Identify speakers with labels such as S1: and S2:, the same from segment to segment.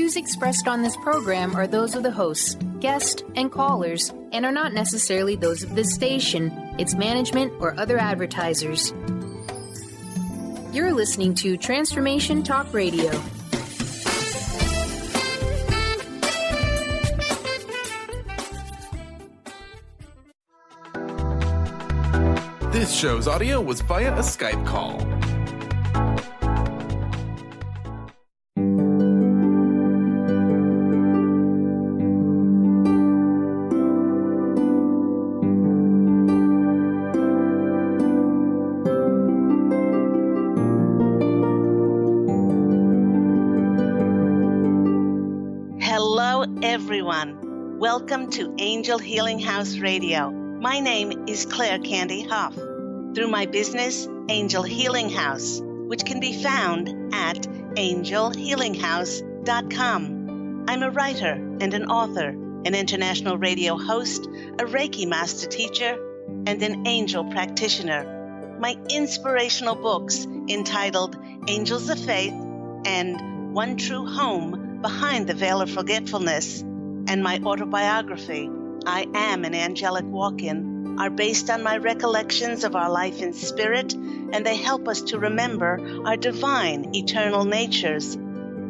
S1: views expressed on this program are those of the hosts, guests, and callers, and are not necessarily those of this station, its management, or other advertisers. You're listening to Transformation Talk Radio.
S2: This show's audio was via a Skype call.
S3: Hello, everyone. Welcome to Angel Healing House Radio. My name is Cand Hough. Through my business, Angel Healing House, which can be found at angelhealinghouse.com. I'm a writer and an author, an international radio host, a Reiki master teacher, and an angel practitioner. My inspirational books entitled Angels of Faith and One True Home Behind the Veil of Forgetfulness, and my autobiography, I Am an Angelic Walk-In, are based on my recollections of our life in spirit, and they help us to remember our divine, eternal natures.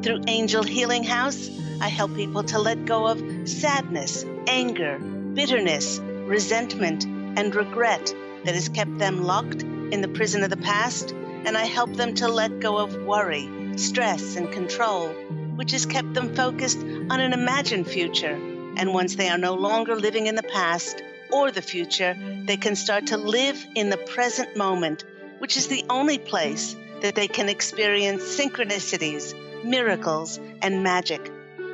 S3: Through Angel Healing House, I help people to let go of sadness, anger, bitterness, resentment, and regret that has kept them locked in the prison of the past, and I help them to let go of worry, stress, and control, which has kept them focused on an imagined future. And once they are no longer living in the past or the future, they can start to live in the present moment, which is the only place that they can experience synchronicities, miracles, and magic.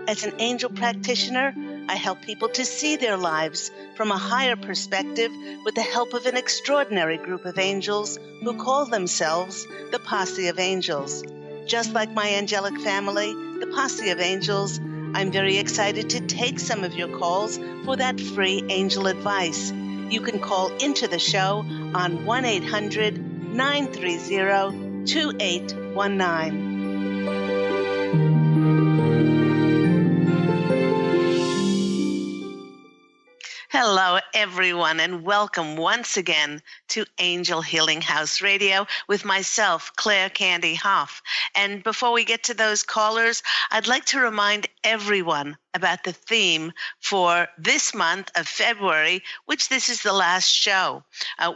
S3: As an angel practitioner, I help people to see their lives from a higher perspective with the help of an extraordinary group of angels who call themselves the Posse of Angels. Just like my angelic family, the Posse of Angels, I'm very excited to take some of your calls for that free angel advice. You can call into the show on 1-800-930-2819. Hello, everyone, and welcome once again to Angel Healing House Radio with myself, Cand Hough. And before we get to those callers, I'd like to remind everyone about the theme for this month of February, which this is the last show.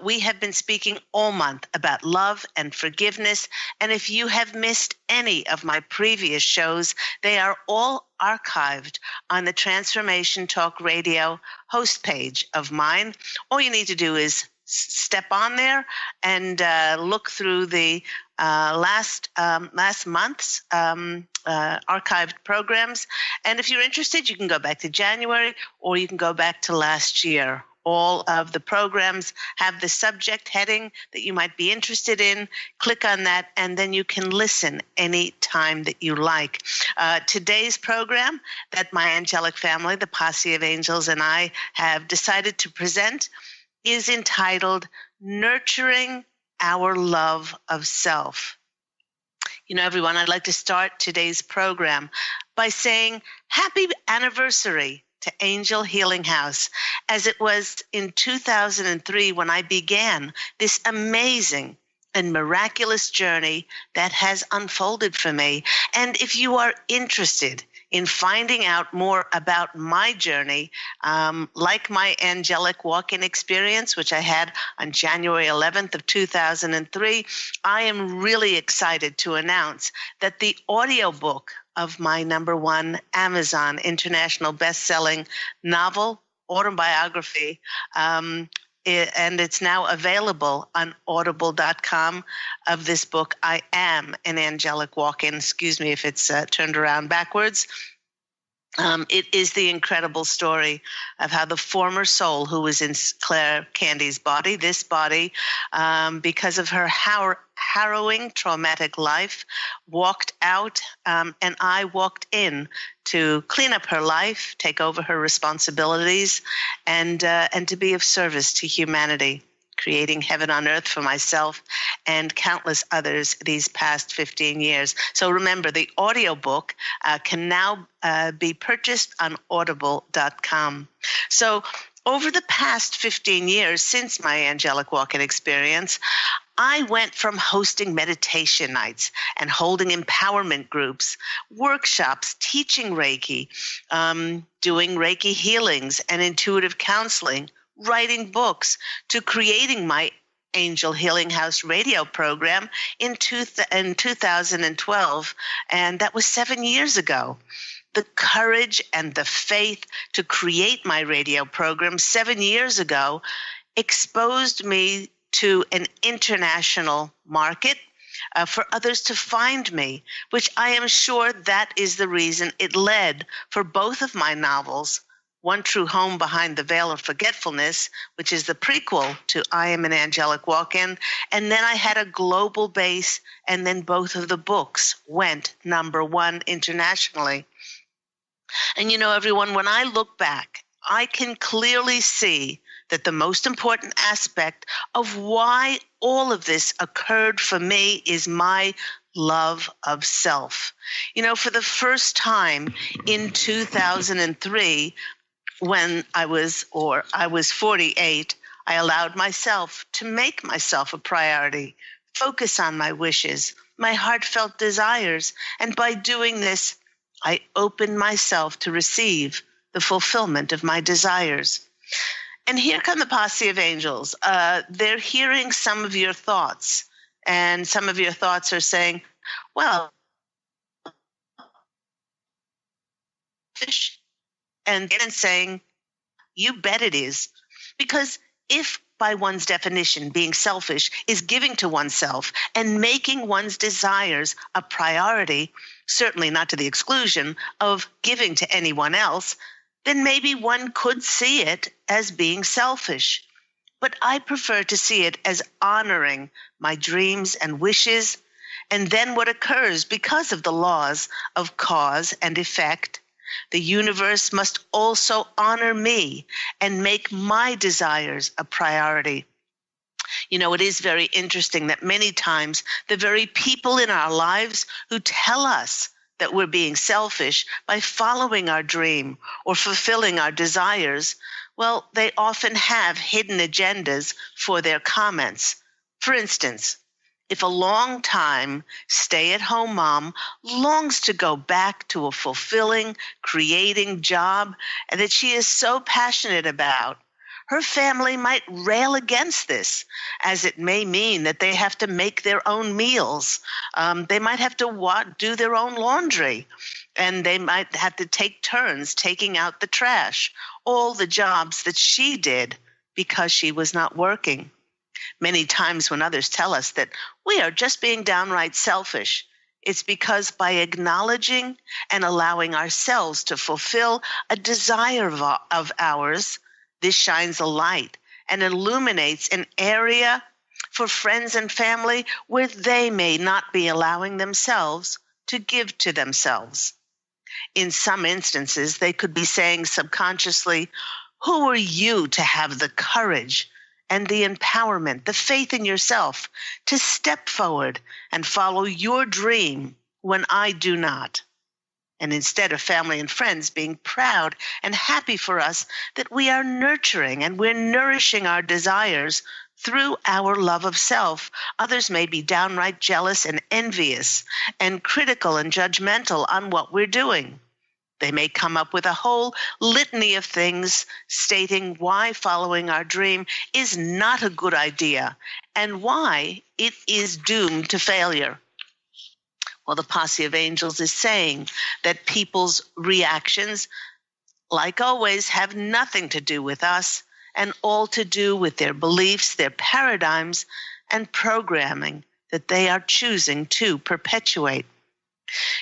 S3: We have been speaking all month about love and forgiveness, and if you have missed any of my previous shows, they are all archived on the Transformation Talk Radio host page of mine. All you need to do is step on there and look through the last month's archived programs. And if you're interested, you can go back to January or you can go back to last year. All of the programs have the subject heading that you might be interested in. Click on that, and then you can listen any time that you like. Today's program that my angelic family, the Posse of Angels, and I have decided to present is entitled Nurturing Our Love of Self. You know, everyone, I'd like to start today's program by saying happy anniversary to Angel Healing House, as it was in 2003 when I began this amazing and miraculous journey that has unfolded for me. And if you are interested in finding out more about my journey, like my angelic walk-in experience, which I had on January 11th of 2003, I am really excited to announce that the audiobook of my #1 Amazon international best-selling novel, autobiography, and it's now available on audible.com of this book, I Am an Angelic Walk-In. Excuse me if it's turned around backwards. It is the incredible story of how the former soul who was in Claire Candy's body, this body, because of her harrowing, traumatic life, walked out, and I walked in to clean up her life, take over her responsibilities, and to be of service to humanity. creating heaven on earth for myself and countless others these past 15 years. So remember, the audiobook can now be purchased on audible.com. So over the past 15 years since my angelic walk-in experience, I went from hosting meditation nights and holding empowerment groups, workshops, teaching Reiki, doing Reiki healings and intuitive counseling, writing books, to creating my Angel Healing House radio program in 2012, and that was 7 years ago. The courage and the faith to create my radio program 7 years ago exposed me to an international market for others to find me, which I am sure that is the reason it led for both of my novels, One True Home Behind the Veil of Forgetfulness, which is the prequel to I Am an Angelic Walk-In, and then I had a global base, and then both of the books went #1 internationally. And everyone, when I look back, I can clearly see that the most important aspect of why all of this occurred for me is my love of self. For the first time in 2003, when I was 48, I allowed myself to make myself a priority, focus on my wishes, my heartfelt desires, and by doing this, I opened myself to receive the fulfillment of my desires. And here come the Posse of Angels. They're hearing some of your thoughts, and some of your thoughts are saying, well, and then saying, you bet it is. Because if by one's definition, being selfish is giving to oneself and making one's desires a priority, certainly not to the exclusion of giving to anyone else, then maybe one could see it as being selfish. But I prefer to see it as honoring my dreams and wishes, and then what occurs because of the laws of cause and effect. The universe must also honor me and make my desires a priority. It is very interesting that many times the very people in our lives who tell us that we're being selfish by following our dream or fulfilling our desires, well, they often have hidden agendas for their comments. For instance, if a long-time stay-at-home mom longs to go back to a fulfilling, creating job that she is so passionate about, her family might rail against this, as it may mean that they have to make their own meals. They might have to do their own laundry, and they might have to take turns taking out the trash, all the jobs that she did because she was not working. Many times when others tell us that we are just being downright selfish, it's because by acknowledging and allowing ourselves to fulfill a desire of ours, this shines a light and illuminates an area for friends and family where they may not be allowing themselves to give to themselves. In some instances, they could be saying subconsciously, who are you to have the courage and the empowerment, the faith in yourself to step forward and follow your dream when I do not? And instead of family and friends being proud and happy for us that we are nurturing and we're nourishing our desires through our love of self, others may be downright jealous and envious and critical and judgmental on what we're doing. They may come up with a whole litany of things stating why following our dream is not a good idea and why it is doomed to failure. Well, the Posse of Angels is saying that people's reactions, like always, have nothing to do with us and all to do with their beliefs, their paradigms, and programming that they are choosing to perpetuate.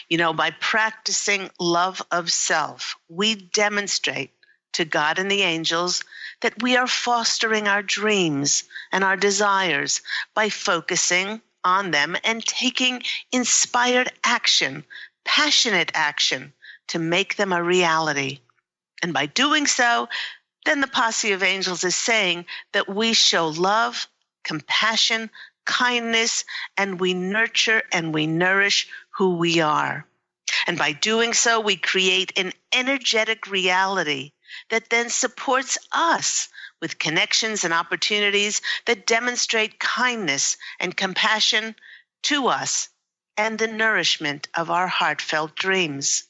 S3: By practicing love of self, we demonstrate to God and the angels that we are fostering our dreams and our desires by focusing on them and taking inspired action, passionate action to make them a reality. And by doing so, then the Posse of Angels is saying that we show love compassion, kindness, and we nurture and we nourish who we are. And by doing so, we create an energetic reality that then supports us with connections and opportunities that demonstrate kindness and compassion to us and the nourishment of our heartfelt dreams.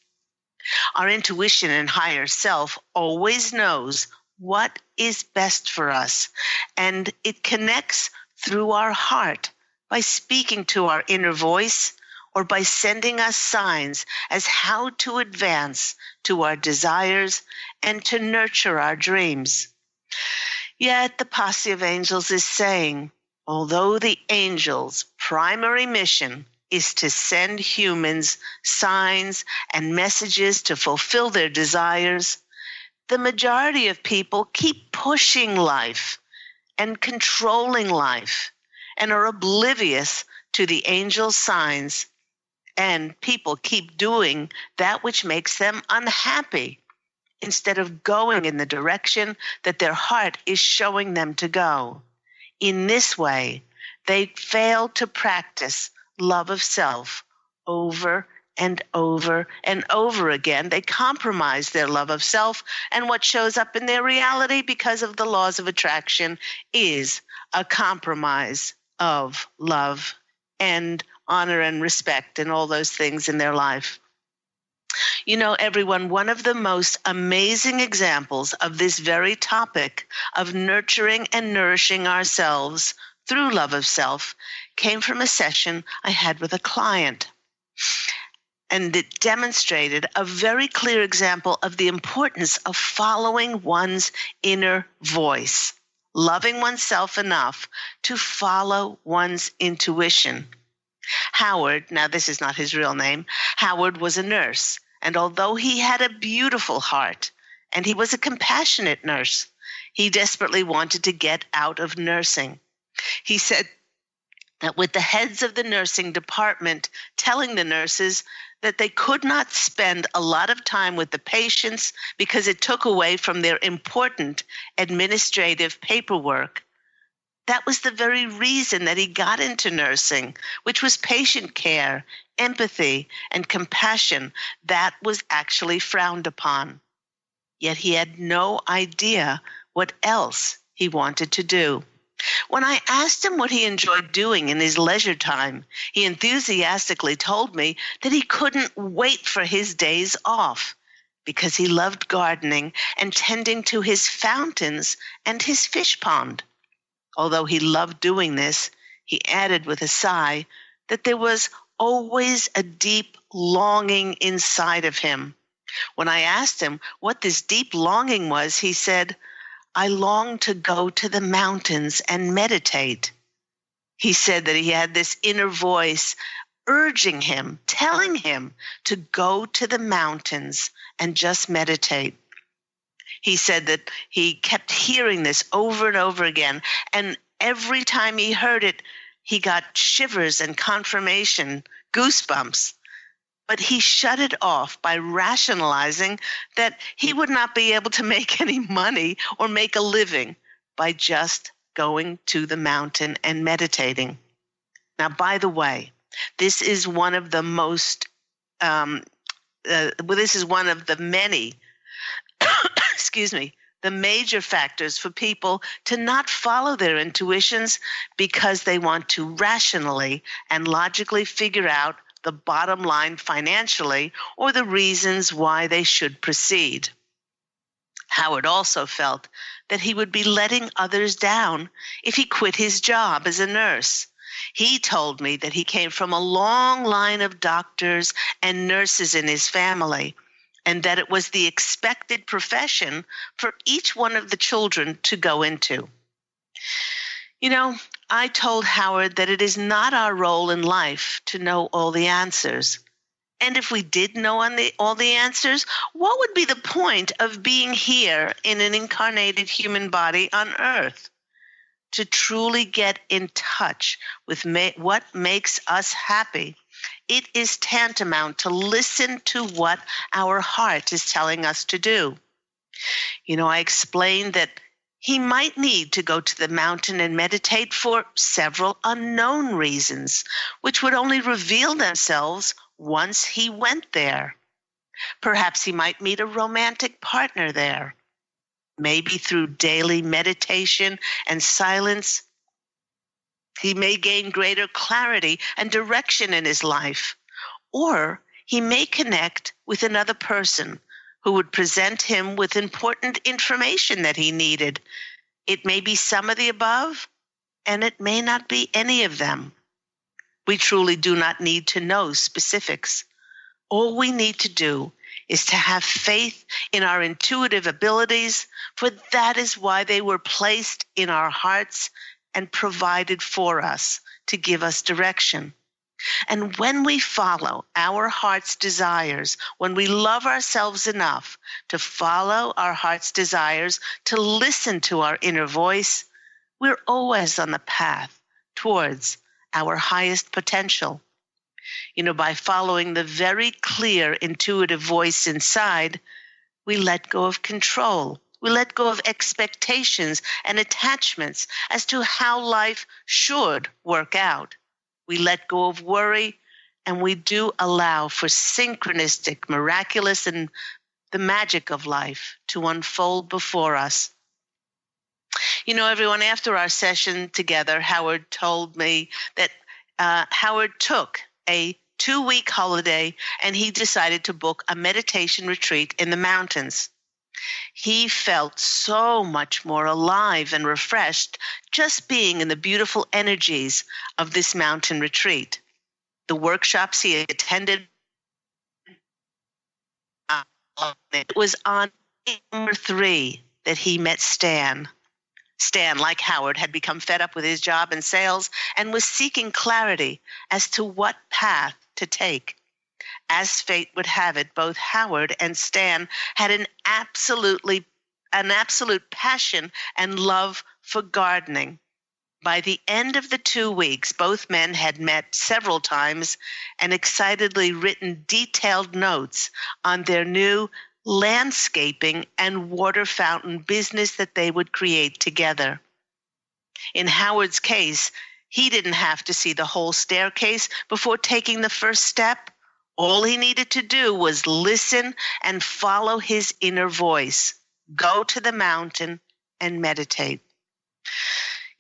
S3: Our intuition and higher self always knows what is best for us, and it connects through our heart by speaking to our inner voice or by sending us signs as how to advance to our desires and to nurture our dreams. Yet the Posse of Angels is saying, although the angels' primary mission is to send humans signs and messages to fulfill their desires, the majority of people keep pushing life and controlling life and are oblivious to the angel signs, and people keep doing that which makes them unhappy instead of going in the direction that their heart is showing them to go. In this way, they fail to practice love of self over and over and over again. They compromise their love of self, and what shows up in their reality because of the laws of attraction is a compromise of love and honor and respect and all those things in their life. You know, everyone, one of the most amazing examples of this very topic of nurturing and nourishing ourselves through love of self came from a session I had with a client. And it demonstrated a very clear example of the importance of following one's inner voice, loving oneself enough to follow one's intuition. Howard, now this is not his real name, Howard was a nurse, and although he had a beautiful heart, and he was a compassionate nurse, he desperately wanted to get out of nursing. He said that with the heads of the nursing department telling the nurses that they could not spend a lot of time with the patients because it took away from their important administrative paperwork, that was the very reason that he got into nursing, which was patient care, empathy, and compassion that was actually frowned upon. Yet he had no idea what else he wanted to do. When I asked him what he enjoyed doing in his leisure time, he enthusiastically told me that he couldn't wait for his days off because he loved gardening and tending to his fountains and his fish pond. Although he loved doing this, he added with a sigh that there was always a deep longing inside of him. When I asked him what this deep longing was, he said, "I long to go to the mountains and meditate." He said that he had this inner voice urging him, telling him to go to the mountains and just meditate. He said that he kept hearing this over and over again, and every time he heard it, he got shivers and confirmation, goosebumps. But he shut it off by rationalizing that he would not be able to make any money or make a living by just going to the mountain and meditating. Now, by the way, this is one of the many the major factors for people to not follow their intuitions because they want to rationally and logically figure out the bottom line financially or the reasons why they should proceed. Howard also felt that he would be letting others down if he quit his job as a nurse. He told me that he came from a long line of doctors and nurses in his family, and that it was the expected profession for each one of the children to go into. You know, I told Howard that it is not our role in life to know all the answers. And if we did know all the answers, what would be the point of being here in an incarnated human body on Earth? To truly get in touch with what makes us happy, it is tantamount to listen to what our heart is telling us to do. You know, I explained that He might need to go to the mountain and meditate for several unknown reasons, which would only reveal themselves once he went there. Perhaps he might meet a romantic partner there. Maybe through daily meditation and silence, he may gain greater clarity and direction in his life. Or he may connect with another person who would present him with important information that he needed. It may be some of the above, and it may not be any of them. We truly do not need to know specifics. All we need to do is to have faith in our intuitive abilities, for that is why they were placed in our hearts and provided for us to give us direction. And when we follow our heart's desires, when we love ourselves enough to follow our heart's desires, to listen to our inner voice, we're always on the path towards our highest potential. By following the very clear intuitive voice inside, we let go of control. We let go of expectations and attachments as to how life should work out. We let go of worry, and we do allow for synchronistic, miraculous, and the magic of life to unfold before us. Everyone, after our session together, Howard told me that Howard took a 2-week holiday and he decided to book a meditation retreat in the mountains. He felt so much more alive and refreshed just being in the beautiful energies of this mountain retreat. The workshops he attended, it was on number 3 that he met Stan. Stan, like Howard, had become fed up with his job in sales and was seeking clarity as to what path to take. As fate would have it, both Howard and Stan had an absolute passion and love for gardening. By the end of the 2 weeks, both men had met several times and excitedly written detailed notes on their new landscaping and water fountain business that they would create together. In Howard's case, he didn't have to see the whole staircase before taking the first step. All he needed to do was listen and follow his inner voice, go to the mountain and meditate.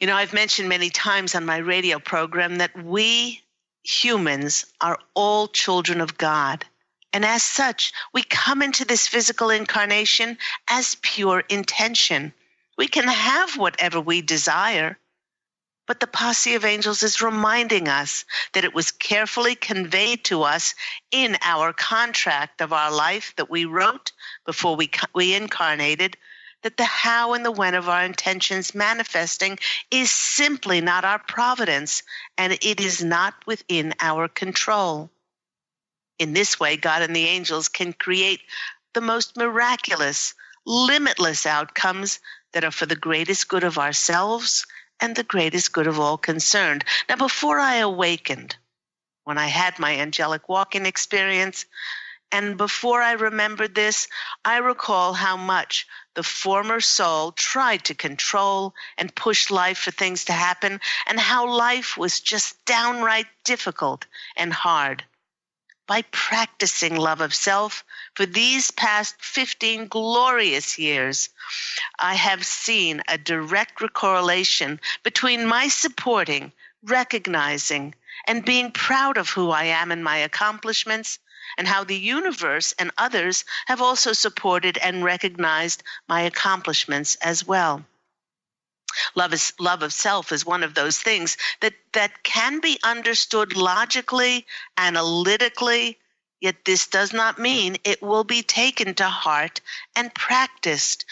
S3: I've mentioned many times on my radio program that we humans are all children of God. And as such, we come into this physical incarnation as pure intention. We can have whatever we desire. But the Posse of Angels is reminding us that it was carefully conveyed to us in our contract of our life that we wrote before we incarnated, that the how and the when of our intentions manifesting is simply not our providence, and it is not within our control. In this way, God and the angels can create the most miraculous, limitless outcomes that are for the greatest good of ourselves and the greatest good of all concerned. Now, before I awakened, when I had my angelic walking experience, and before I remembered this, I recall how much the former soul tried to control and push life for things to happen, and how life was just downright difficult and hard. By practicing love of self for these past 15 glorious years, I have seen a direct correlation between my supporting, recognizing, and being proud of who I am and my accomplishments, and how the universe and others have also supported and recognized my accomplishments as well. Love of self is one of those things that can be understood logically, analytically, yet this does not mean it will be taken to heart and practiced.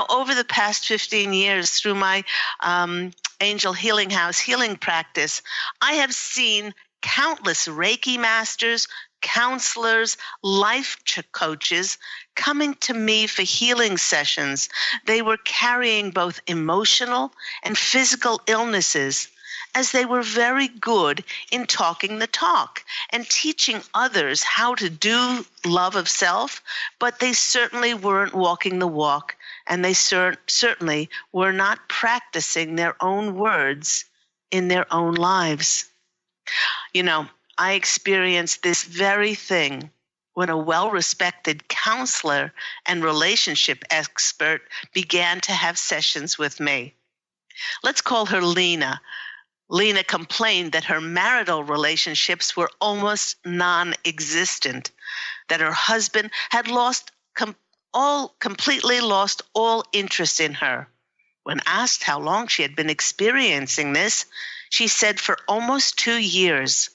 S3: Over the past 15 years through my Angel Healing House healing practice, I have seen countless Reiki masters, counselors, life coaches coming to me for healing sessions. They were carrying both emotional and physical illnesses, as they were very good in talking the talk and teaching others how to do love of self, but they certainly weren't walking the walk and they certainly were not practicing their own words in their own lives. You know, I experienced this very thing when a well-respected counselor and relationship expert began to have sessions with me. Let's call her Lena. Lena complained that her marital relationships were almost non-existent, that her husband had completely lost all interest in her. When asked how long she had been experiencing this, she said for almost 2 years.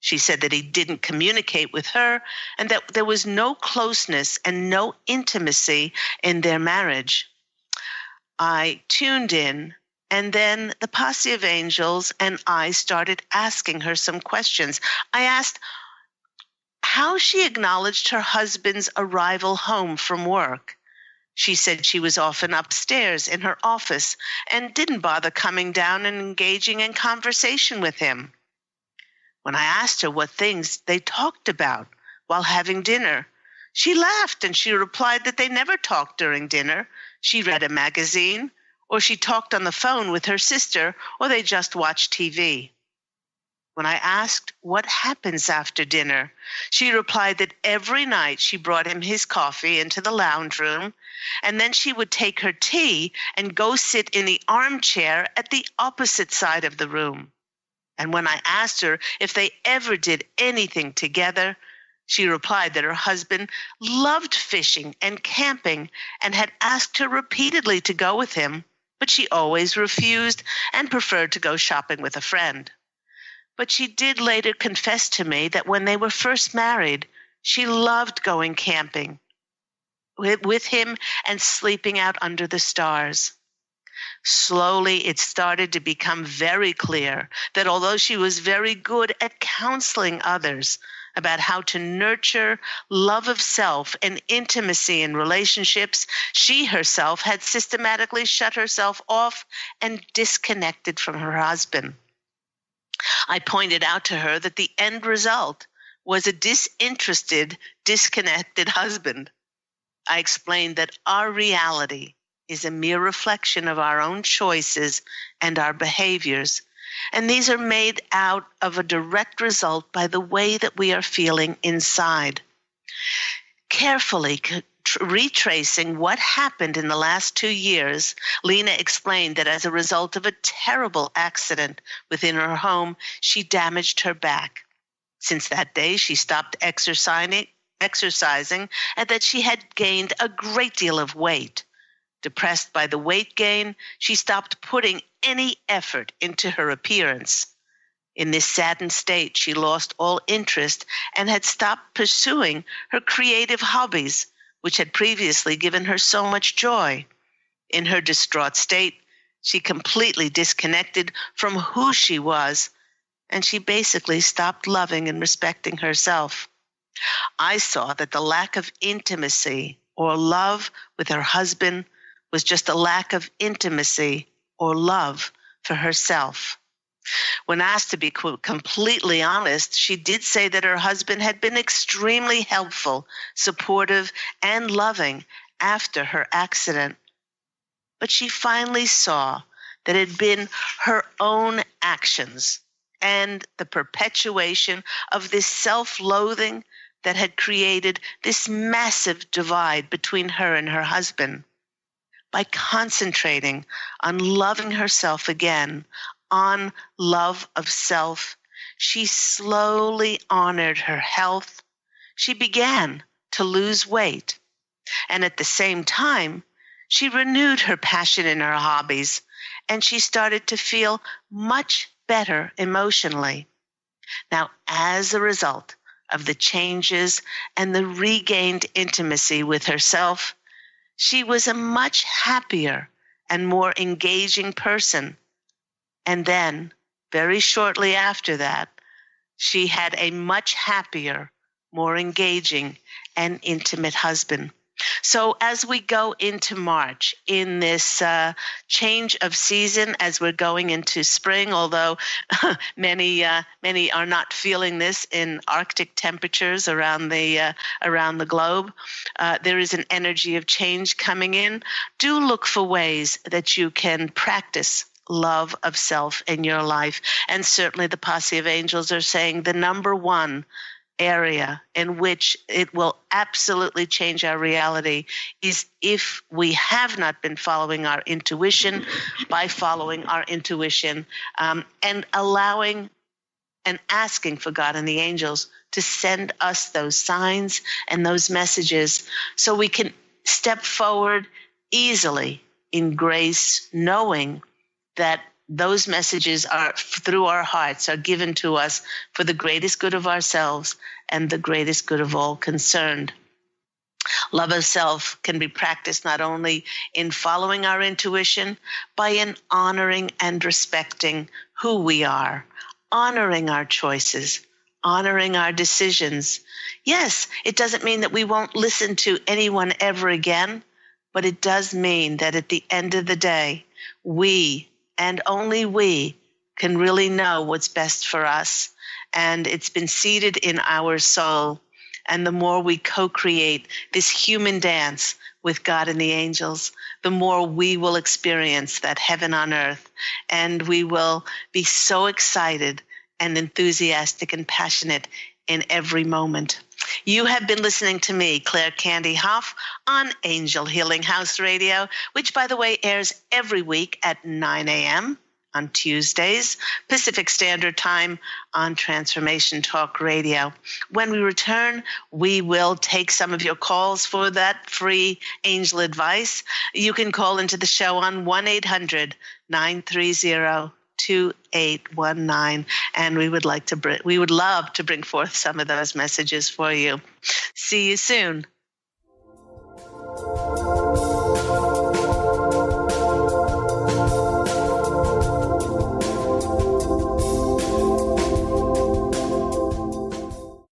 S3: She said that he didn't communicate with her and that there was no closeness and no intimacy in their marriage. I tuned in, and then the Posse of Angels and I started asking her some questions. I asked how she acknowledged her husband's arrival home from work. She said she was often upstairs in her office and didn't bother coming down and engaging in conversation with him. When I asked her what things they talked about while having dinner, she laughed and she replied that they never talked during dinner. She read a magazine, or she talked on the phone with her sister, or they just watched TV. When I asked what happens after dinner, she replied that every night she brought him his coffee into the lounge room, and then she would take her tea and go sit in the armchair at the opposite side of the room. And when I asked her if they ever did anything together, she replied that her husband loved fishing and camping and had asked her repeatedly to go with him, but she always refused and preferred to go shopping with a friend. But she did later confess to me that when they were first married, she loved going camping with him and sleeping out under the stars. Slowly, it started to become very clear that although she was very good at counseling others about how to nurture love of self and intimacy in relationships, she herself had systematically shut herself off and disconnected from her husband. I pointed out to her that the end result was a disinterested, disconnected husband. I explained that our reality is a mere reflection of our own choices and our behaviors, and these are made out of a direct result by the way that we are feeling inside. Carefully retracing what happened in the last 2 years, Lena explained that as a result of a terrible accident within her home, she damaged her back. Since that day, she stopped exercising, and that she had gained a great deal of weight. Depressed by the weight gain, she stopped putting any effort into her appearance. In this saddened state, she lost all interest and had stopped pursuing her creative hobbies, which had previously given her so much joy. In her distraught state, she completely disconnected from who she was, and she basically stopped loving and respecting herself. I saw that the lack of intimacy or love with her husband was just a lack of intimacy or love for herself. When asked to be completely honest, she did say that her husband had been extremely helpful, supportive, and loving after her accident. But she finally saw that it had been her own actions and the perpetuation of this self-loathing that had created this massive divide between her and her husband. By concentrating on loving herself again, on love of self, she slowly honored her health. She began to lose weight. And at the same time, she renewed her passion in her hobbies, and she started to feel much better emotionally. Now, as a result of the changes and the regained intimacy with herself, she was a much happier and more engaging person. And then, very shortly after that, she had a much happier, more engaging, and intimate husband. So as we go into March in this change of season, as we're going into spring, although many are not feeling this in Arctic temperatures around the globe, there is an energy of change coming in. Do look for ways that you can practice love of self in your life. And certainly the Posse of Angels are saying the number one area in which it will absolutely change our reality is if we have not been following our intuition, by following our intuition and allowing and asking for God and the angels to send us those signs and those messages so we can step forward easily in grace, knowing that those messages are through our hearts are given to us for the greatest good of ourselves and the greatest good of all concerned. Love of self can be practiced not only in following our intuition, but in honoring and respecting who we are, honoring our choices, honoring our decisions. Yes, it doesn't mean that we won't listen to anyone ever again, but it does mean that at the end of the day, we and only we can really know what's best for us. And it's been seated in our soul. And the more we co-create this human dance with God and the angels, the more we will experience that heaven on earth. And we will be so excited and enthusiastic and passionate in every moment. You have been listening to me, Claire Cand Hough, on Angel Healing House Radio, which, by the way, airs every week at 9 a.m. on Tuesdays, Pacific Standard Time on Transformation Talk Radio. When we return, we will take some of your calls for that free angel advice. You can call into the show on 1-800-930-2819, and we would love to bring forth some of those messages for you. See you soon.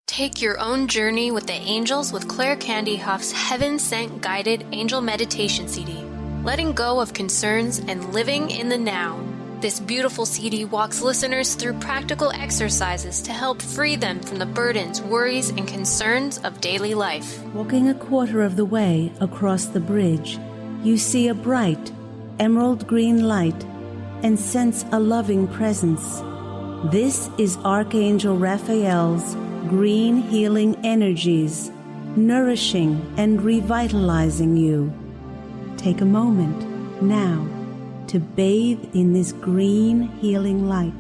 S1: Take your own journey with the angels with Claire Cand Hough's Heaven Sent Guided Angel Meditation CD, letting go of concerns and living in the now. This beautiful CD walks listeners through practical exercises to help free them from the burdens, worries, and concerns of daily life.
S4: Walking a quarter of the way across the bridge, you see a bright, emerald green light and sense a loving presence. This is Archangel Raphael's green healing energies, nourishing and revitalizing you. Take a moment now to bathe in this green healing light.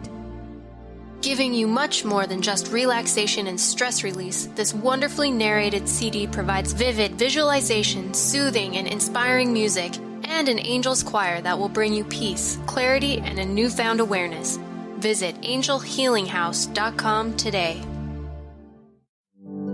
S1: Giving you much more than just relaxation and stress release, this wonderfully narrated CD provides vivid visualization, soothing and inspiring music, and an angel's choir that will bring you peace, clarity, and a newfound awareness. Visit angelhealinghouse.com today.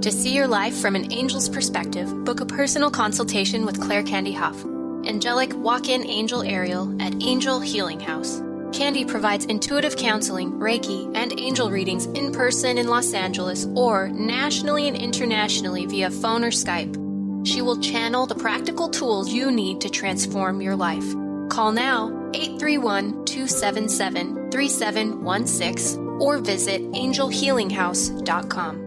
S1: To see your life from an angel's perspective, book a personal consultation with Claire Cand Hough, angelic walk-in angel Ariel at Angel Healing House. Candy provides intuitive counseling, Reiki, and angel readings in person in Los Angeles or nationally and internationally via phone or Skype. She will channel the practical tools you need to transform your life. Call now 831-277-3716 or visit angelhealinghouse.com.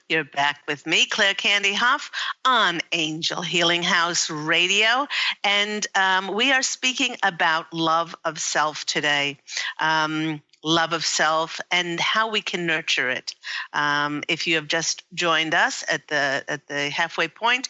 S1: You're back with me, Claire Cand Hough, on Angel Healing House Radio, and we are speaking about love of self today. Love of self and how we can nurture it. If you have just joined us at the halfway point,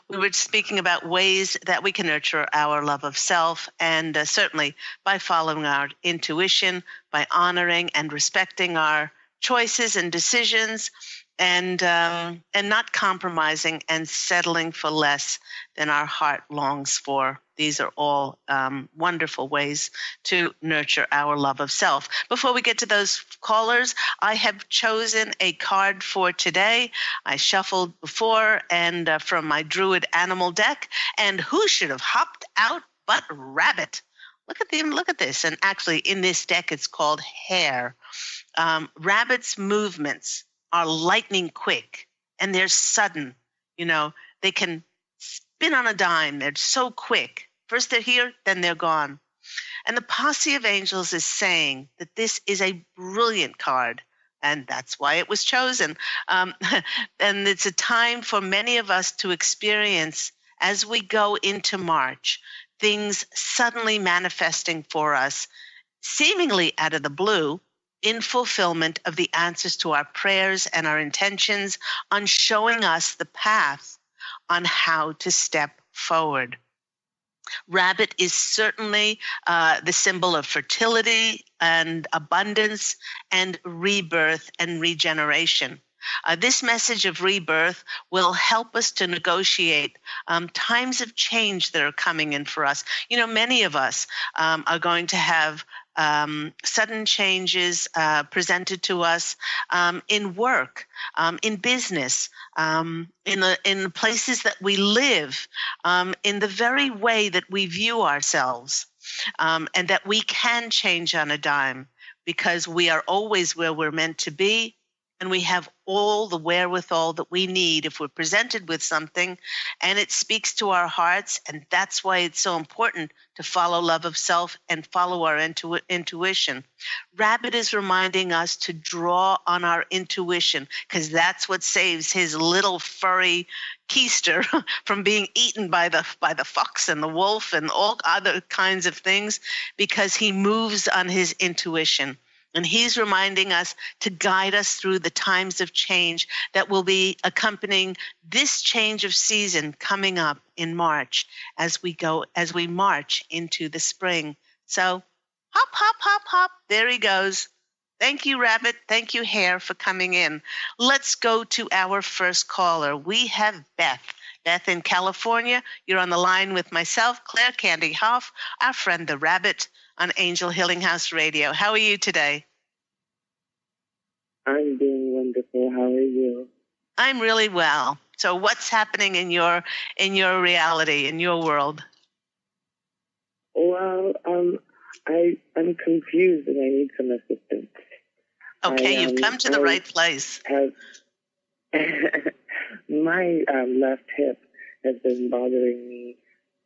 S1: we were speaking about ways that we can nurture our love of self, and certainly by following our intuition, by honoring and respecting our choices and decisions,
S3: and not compromising and settling for less than our heart longs for. These are all wonderful ways to nurture our love of self. Before we get to those callers, I have chosen a card for today. I shuffled before and from my Druid animal deck, and who should have hopped out but Rabbit? Look at them, look at this. And actually in this deck, it's called Hare. Rabbits' movements are lightning quick and they're sudden. They can spin on a dime. They're so quick. First they're here, then they're gone. And the Posse of Angels is saying that this is a brilliant card, and that's why it was chosen. And it's a time for many of us to experience, as we go into March, things suddenly manifesting for us, seemingly out of the blue, in fulfillment of the answers to our prayers and our intentions, on showing us the path on how to step forward. Rabbit is certainly the symbol of fertility and abundance and rebirth and regeneration. This message of rebirth will help us to negotiate times of change that are coming in for us. Many of us are going to have sudden changes presented to us in work, in business, in the places that we live, in the very way that we view ourselves, and that we can change on a dime because we are always where we're meant to be. And we have all the wherewithal that we need if we're presented with something and it speaks to our hearts. And that's why it's so important to follow love of self and follow our intuition. Rabbit is reminding us to draw on our intuition because that's what saves his little furry keister from being eaten by the fox and the wolf and all other kinds of things, because he moves on his intuition. And he's reminding us to guide us through the times of change that will be accompanying this change of season coming up in March as we march into the spring. So hop, hop, hop, hop. There he goes. Thank you, Rabbit. Thank you, Hare, for coming in. Let's go to our first caller. We have Beth. Beth in California. You're on the line with myself, Claire Cand Hough, our friend the Rabbit, on Angel Healing House Radio. How are you today?
S5: I'm doing wonderful. How are you?
S3: I'm really well. So what's happening in your reality, in your world?
S5: Well, I'm confused and I need some assistance.
S3: Okay, you've come to the right place.
S5: My left hip has been bothering me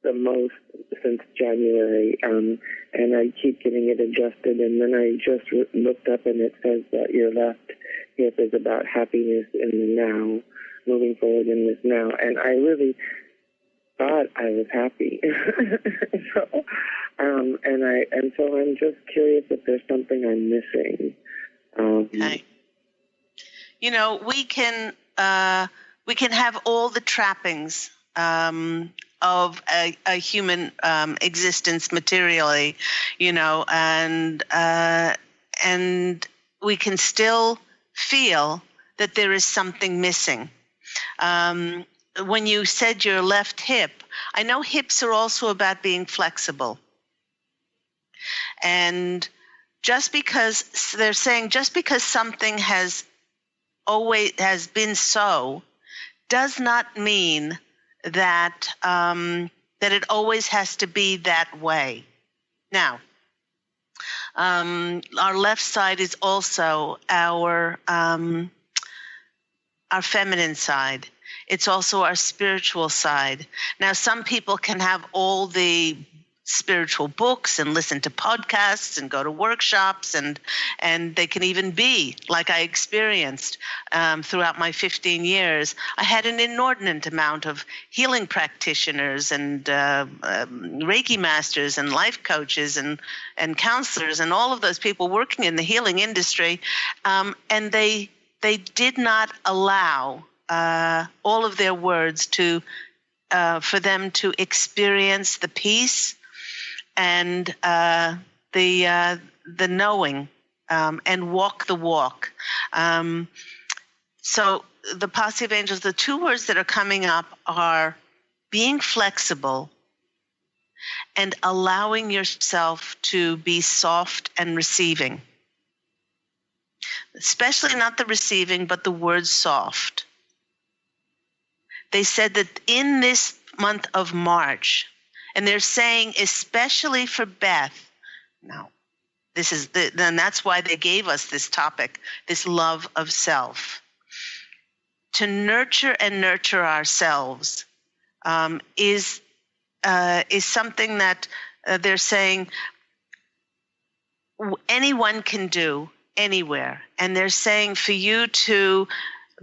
S5: the most since January, and I keep getting it adjusted, and then I just looked up and it says that your left hip is about happiness in the now, moving forward in this now, and I really thought I was happy. So I'm just curious if there's something I'm missing.
S3: Okay. We can have all the trappings of a human existence materially, and we can still feel that there is something missing. When you said your left hip, I know hips are also about being flexible. And just because something has been so, does not mean that it always has to be that way. Now, our left side is also our feminine side. It's also our spiritual side. Now, some people can have all the spiritual books and listen to podcasts and go to workshops, and they can even be like I experienced throughout my 15 years. I had an inordinate amount of healing practitioners and Reiki masters and life coaches and counselors and all of those people working in the healing industry, and they did not allow all of their words for them to experience the peace and the knowing, and walk the walk. So the Posse of Angels, the two words that are coming up are being flexible and allowing yourself to be soft and receiving. Especially not the receiving, but the word soft. They said that in this month of March, and they're saying especially for Beth, now then that's why they gave us this topic, this love of self. To nurture and nurture ourselves is something that they're saying anyone can do anywhere. And they're saying for you to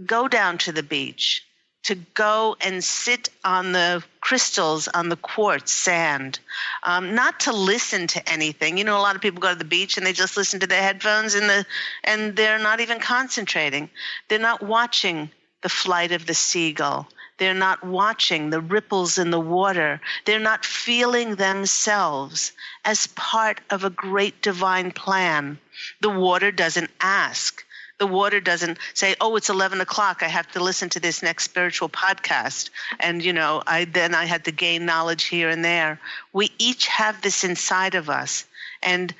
S3: go down to the beach, to go and sit on the crystals, on the quartz sand, not to listen to anything. You know, a lot of people go to the beach and they just listen to their headphones and they're not even concentrating. They're not watching the flight of the seagull. They're not watching the ripples in the water. They're not feeling themselves as part of a great divine plan. The water doesn't ask. The water doesn't say, oh, it's 11 o'clock. I have to listen to this next spiritual podcast. And, you know, I had to gain knowledge here and there. We each have this inside of us. And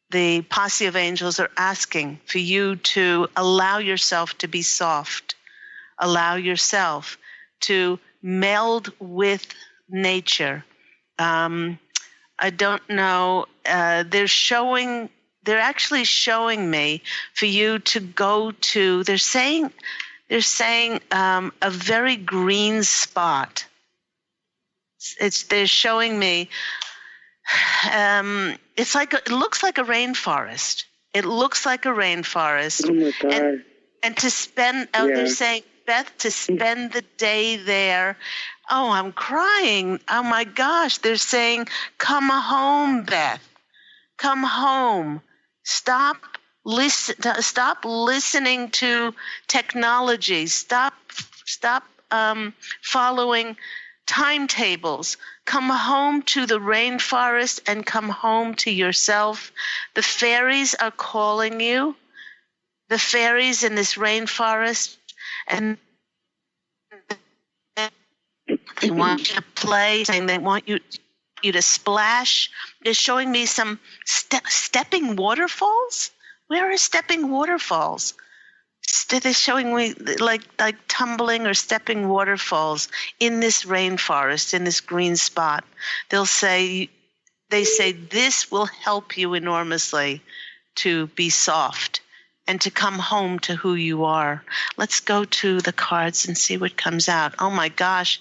S3: the Posse of Angels are asking for you to allow yourself to be soft. Allow yourself to meld with nature. I don't know. They're actually showing me for you to go to. They're saying a very green spot. They're showing me. It looks like a rainforest. It looks like a rainforest.
S5: Oh my God!
S3: And to spend. Oh, yeah. They're saying, Beth, to spend the day there. Oh, I'm crying. Oh my gosh. They're saying, come home, Beth. Come home. Stop listening to technology. Stop following timetables. Come home to the rainforest and come home to yourself. The fairies are calling you. The fairies in this rainforest. And they want you to play, saying they want you to splash. They're showing me some stepping waterfalls. Where are stepping waterfalls? They're showing me like tumbling or stepping waterfalls in this rainforest, in this green spot. They say this will help you enormously to be soft and to come home to who you are. Let's go to the cards and see what comes out. Oh my gosh,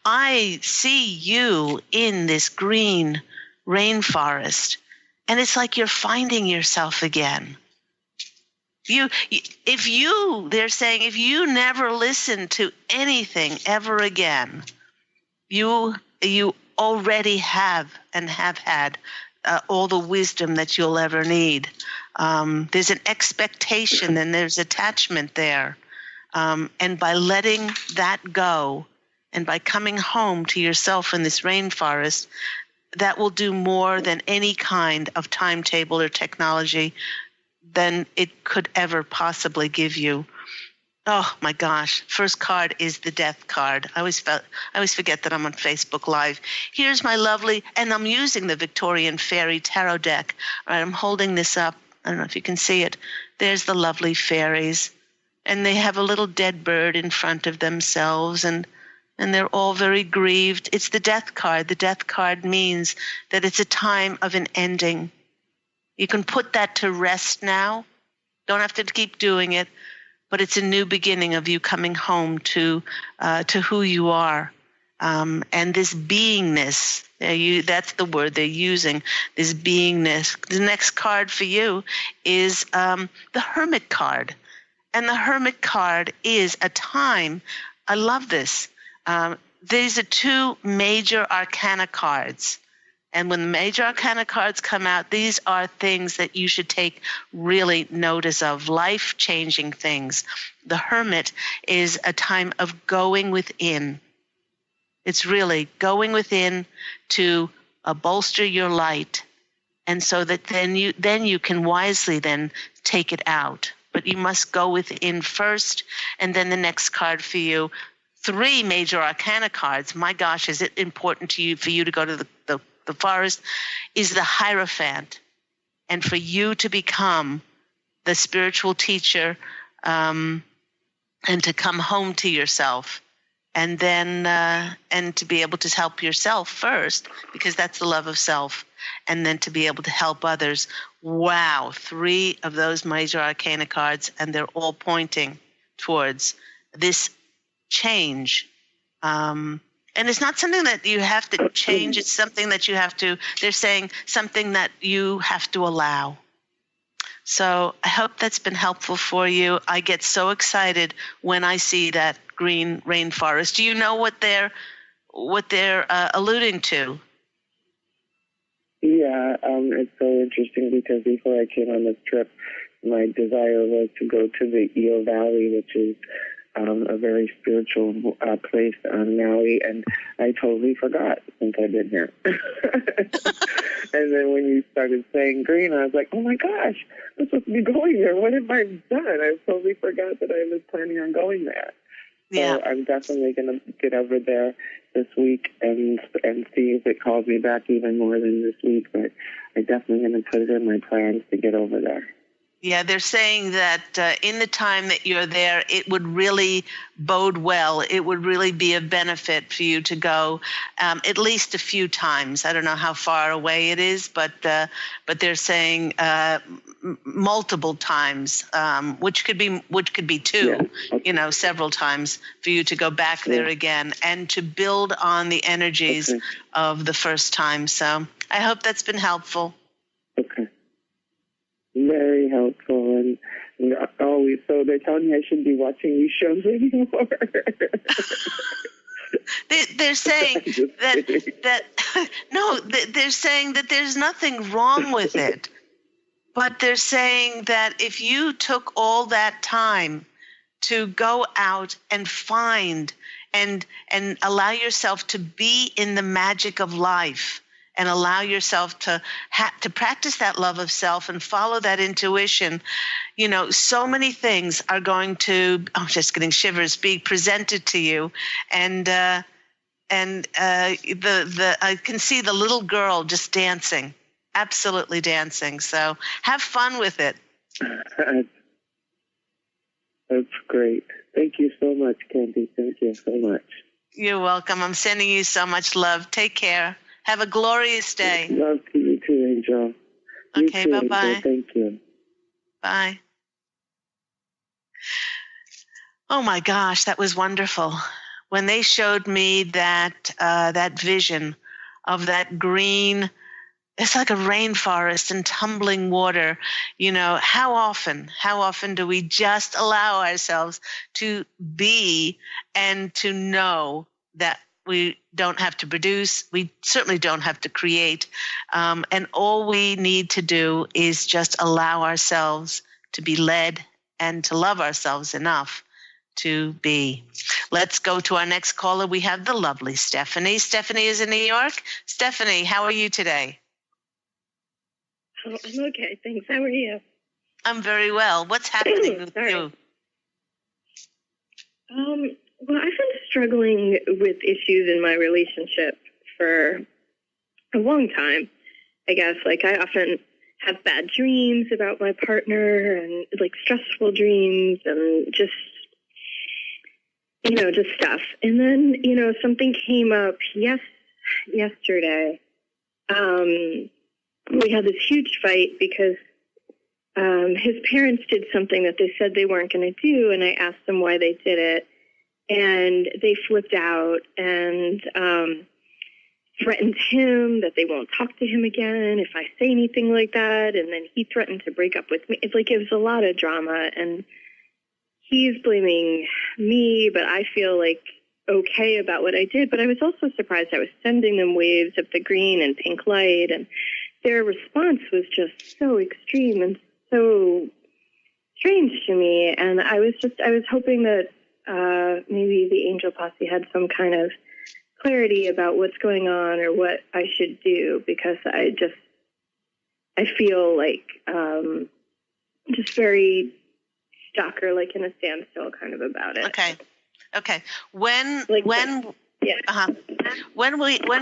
S3: I see you in this green rainforest, and it's like you're finding yourself again. They're saying if you never listen to anything ever again, you already have and have had all the wisdom that you'll ever need. There's an expectation and there's attachment there. And by letting that go and by coming home to yourself in this rainforest, that will do more than any kind of timetable or technology than it could ever possibly give you. Oh my gosh. First card is the death card. I always forget that I'm on Facebook Live. Here's my lovely, and I'm using the Victorian Fairy Tarot deck. All right, I'm holding this up. I don't know if you can see it. There's the lovely fairies. And they have a little dead bird in front of themselves, and they're all very grieved. It's the death card. The death card means that it's a time of an ending. You can put that to rest now. Don't have to keep doing it, but it's a new beginning of you coming home to who you are. And this beingness, that's the word they're using, this beingness. The next card for you is the Hermit card. And the Hermit card is a time, I love this. These are two major arcana cards. And when the major arcana cards come out, these are things that you should take really notice of, life-changing things. The Hermit is a time of going within. It's really going within to bolster your light, and so that then you can wisely then take it out. but you must go within first. And then the next card for you, 3 major arcana cards. My gosh, is it important to you for you to go to the forest? Is the Hierophant. And for you to become the spiritual teacher, and to come home to yourself, and then and to be able to help yourself first, because that's the love of self, and then to be able to help others. Wow, 3 of those major arcana cards, and they're all pointing towards this change. And it's not something that you have to change. It's something that you have to, they're saying something that you have to allow. So I hope that's been helpful for you. I get so excited when I see that green rainforest. Do you know what they're alluding to?
S5: Yeah, it's so interesting because before I came on this trip, my desire was to go to the Eel Valley, which is a very spiritual place on Maui, and I totally forgot since I've been here. And then when you started saying green, I was like, oh my gosh, I'm supposed to be going there. What have I done? I totally forgot that I was planning on going there.
S3: Yeah.
S5: So I'm definitely going to get over there this week and see if it calls me back even more than this week. But I'm definitely going to put it in my plans to get over there.
S3: Yeah, they're saying that in the time that you're there, it would really bode well. It would really be a benefit for you to go at least a few times. I don't know how far away it is, but they're saying multiple times, which could be 2, several times for you to go back there again and to build on the energies of the first time. So I hope that's been helpful.
S5: Okay. Very helpful, and always. So they're telling me I shouldn't be watching these shows anymore.
S3: They're saying they're saying that there's nothing wrong with it, but they're saying that if you took all that time to go out and find and allow yourself to be in the magic of life, and allow yourself to practice that love of self and follow that intuition, so many things are going to, I'm just getting shivers, be presented to you. And I can see the little girl just dancing, absolutely dancing. So have fun with it.
S5: That's great. Thank you so much, Candy. Thank you so much.
S3: You're welcome. I'm sending you so much love. Take care. Have a glorious day.
S5: Love to you too, Angel.
S3: Okay, bye-bye.
S5: Angel. Thank you.
S3: Bye. Oh my gosh, that was wonderful. When they showed me that vision of that green, it's like a rainforest and tumbling water. How often do we just allow ourselves to be and to know that we don't have to produce. We certainly don't have to create. And all we need to do is just allow ourselves to be led and to love ourselves enough to be. Let's go to our next caller. We have the lovely Stephanie. Stephanie is in New York. Stephanie, how are you today?
S6: Oh, I'm okay. Thanks. How are you?
S3: I'm very well. What's happening with you?
S6: Well, I've been struggling with issues in my relationship for a long time, I guess. Like, I often have bad dreams about my partner and, like, stressful dreams and just stuff. And then, something came up yesterday. We had this huge fight because his parents did something that they said they weren't going to do, and I asked them why they did it. And they flipped out and threatened him that they won't talk to him again if I say anything like that. And then he threatened to break up with me. It's like it was a lot of drama. And he's blaming me, but I feel like okay about what I did. But I was also surprised. I was sending them waves of the green and pink light. And their response was just so extreme and so strange to me. And I was hoping that maybe the Angel Posse had some kind of clarity about what's going on or what I should do, because I feel like just very stuck or like in a standstill kind of about it.
S3: Okay. When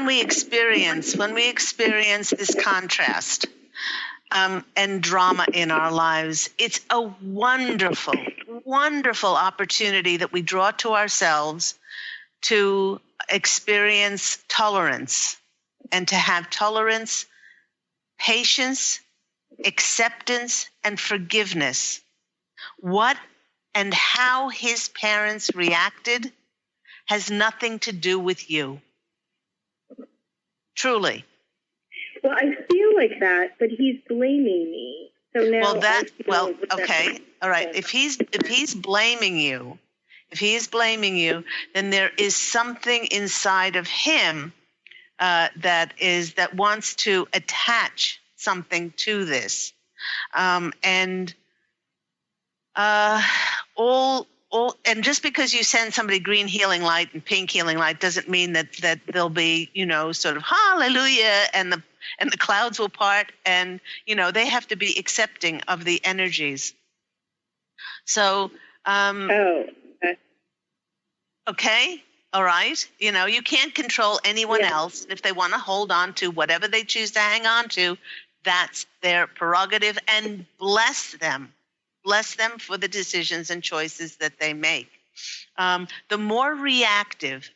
S3: we experience this contrast and drama in our lives, it's a wonderful, wonderful opportunity that we draw to ourselves to experience tolerance and to have tolerance, patience, acceptance, and forgiveness. What and how his parents reacted has nothing to do with you. Truly.
S6: Well, I feel like that, but he's blaming me. So now
S3: okay. All right. If he's blaming you, then there is something inside of him that wants to attach something to this, and just because you send somebody green healing light and pink healing light doesn't mean that they'll be, sort of hallelujah and the clouds will part, and they have to be accepting of the energies. So okay. All right. You can't control anyone else. If they want to hold on to whatever they choose to hang on to, that's their prerogative, and bless them. Bless them for the decisions and choices that they make. The more reactive,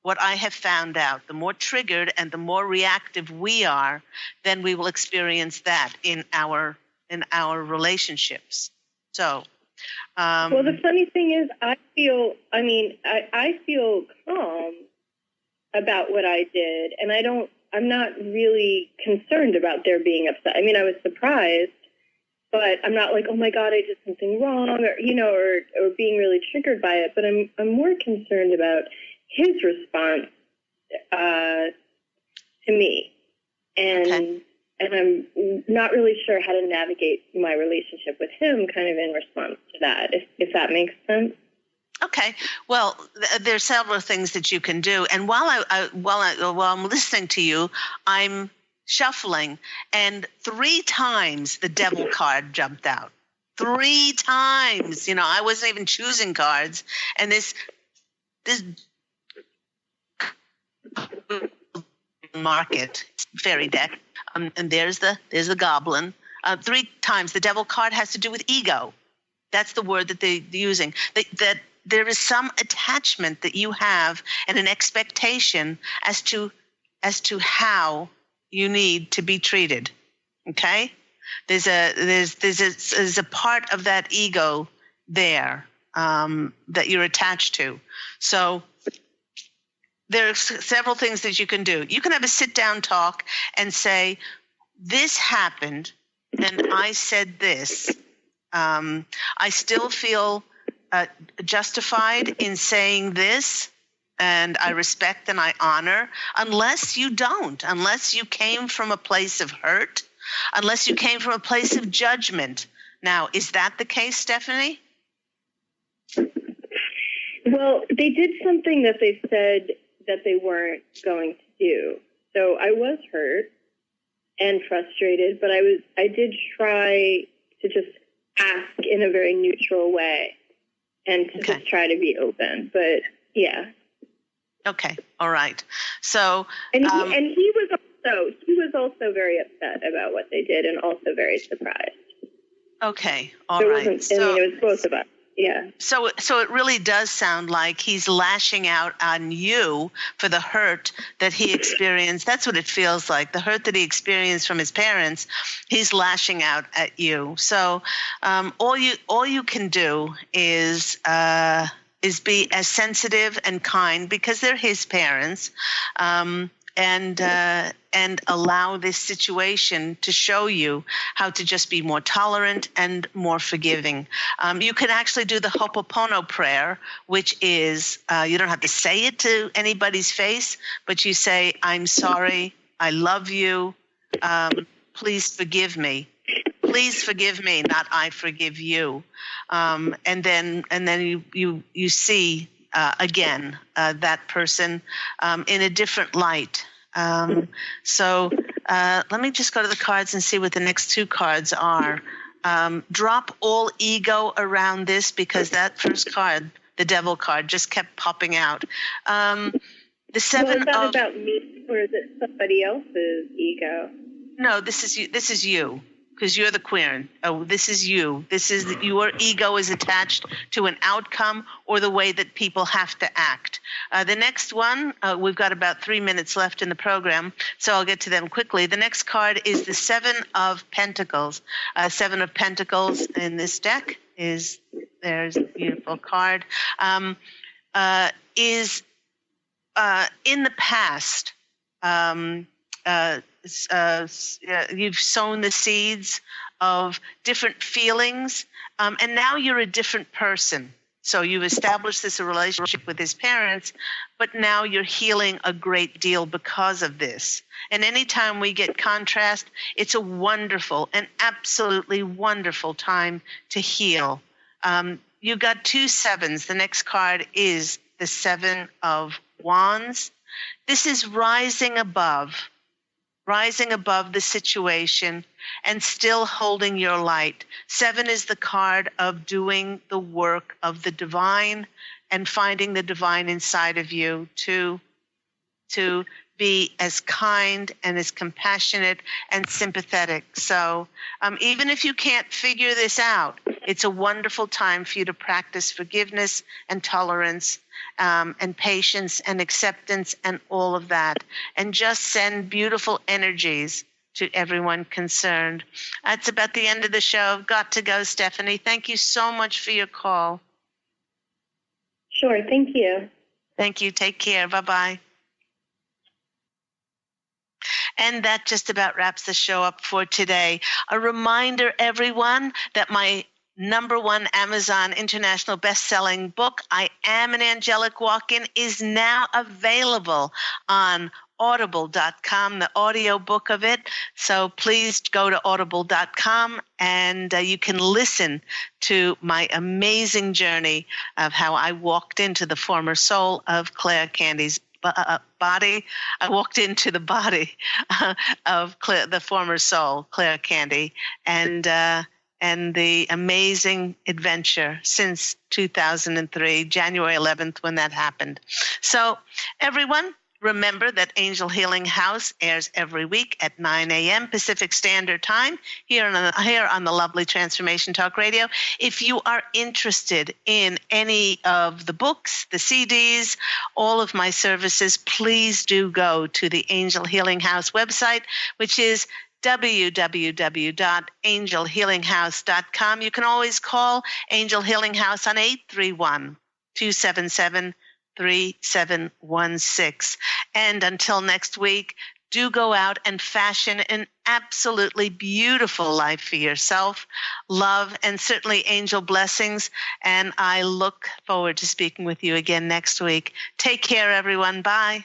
S3: what I have found out, the more triggered and the more reactive we are, then we will experience that in our relationships. So.
S6: Well, the funny thing is, I feel calm about what I did, and I'm not really concerned about their being upset. I mean, I was surprised, but I'm not like, oh my God, I did something wrong, or being really triggered by it. But I'm more concerned about his response to me, and I'm not really sure how to navigate my relationship with him kind of in response to that, if that makes sense.
S3: Okay. Well, there's several things that you can do. And while I'm listening to you, I'm shuffling, and 3 times the devil card jumped out. 3 times. I wasn't even choosing cards. And this market fairy deck, and there's the goblin. 3 times the devil card has to do with ego. That's the word that they're using. That there is some attachment that you have and an expectation as to how you need to be treated. Okay, there's a part of that ego there that you're attached to. So there are several things that you can do. You can have a sit-down talk and say, this happened, and I said this. I still feel justified in saying this, and I respect and I honor, unless you came from a place of hurt, unless you came from a place of judgment. Now, is that the case, Stephanie?
S6: Well, they did something that they said that they weren't going to do. So I was hurt and frustrated, but I did try to just ask in a very neutral way and to just try to be open. But yeah.
S3: Okay. All right. So
S6: and he was also very upset about what they did and also very surprised.
S3: Okay. All right.
S6: It was both of us. Yeah.
S3: So it really does sound like he's lashing out on you for the hurt that he experienced. That's what it feels like. The hurt that he experienced from his parents, he's lashing out at you. So all you can do is be as sensitive and kind, because they're his parents, and allow this situation to show you how to just be more tolerant and more forgiving. You can actually do the Ho'oponopono prayer, which is, you don't have to say it to anybody's face, but you say, I'm sorry, I love you, please forgive me. Please forgive me, not I forgive you. And then you see again that person in a different light. So let me just go to the cards and see what the next 2 cards are. Drop all ego around this, because that first card, the devil card, just kept popping out. The seven
S6: is that
S3: of
S6: about me, or is it somebody else's ego?
S3: No, this is you. This is you, because you're the queen. Oh, this is you. This is your ego is attached to an outcome or the way that people have to act. The next one, we've got about 3 minutes left in the program, so I'll get to them quickly. The next card is the Seven of Pentacles. Seven of Pentacles in this deck there's a beautiful card. Is in the past, you've sown the seeds of different feelings, and now you're a different person. So you've established this relationship with his parents, but now you're healing a great deal because of this. And anytime we get contrast, it's a wonderful and absolutely wonderful time to heal. You got 2 sevens. The next card is the Seven of Wands. This is rising above the situation and still holding your light. 7 is the card of doing the work of the divine and finding the divine inside of you to be as kind and as compassionate and sympathetic. So even if you can't figure this out, it's a wonderful time for you to practice forgiveness and tolerance and patience and acceptance and all of that, and just send beautiful energies to everyone concerned. That's about the end of the show. I've got to go, Stephanie. Thank you so much for your call.
S6: Sure, thank you.
S3: Thank you. Take care. Bye-bye. And that just about wraps the show up for today. A reminder, everyone, that my #1 Amazon international best-selling book, I Am an Angelic Walk-In, is now available on audible.com, the audio book of it. So please go to audible.com and you can listen to my amazing journey of how I walked into the former soul of Claire Candy's body. I walked into the body of the former soul, Claire Candy, and the amazing adventure since 2003, January 11th, when that happened. So everyone, remember that Angel Healing House airs every week at 9 a.m. Pacific Standard Time here on the lovely Transformation Talk Radio. If you are interested in any of the books, the CDs, all of my services, please do go to the Angel Healing House website, which is www.angelhealinghouse.com. You can always call Angel Healing House on 831-277-3716. And until next week, do go out and fashion an absolutely beautiful life for yourself. Love and certainly angel blessings. And I look forward to speaking with you again next week. Take care, everyone. Bye.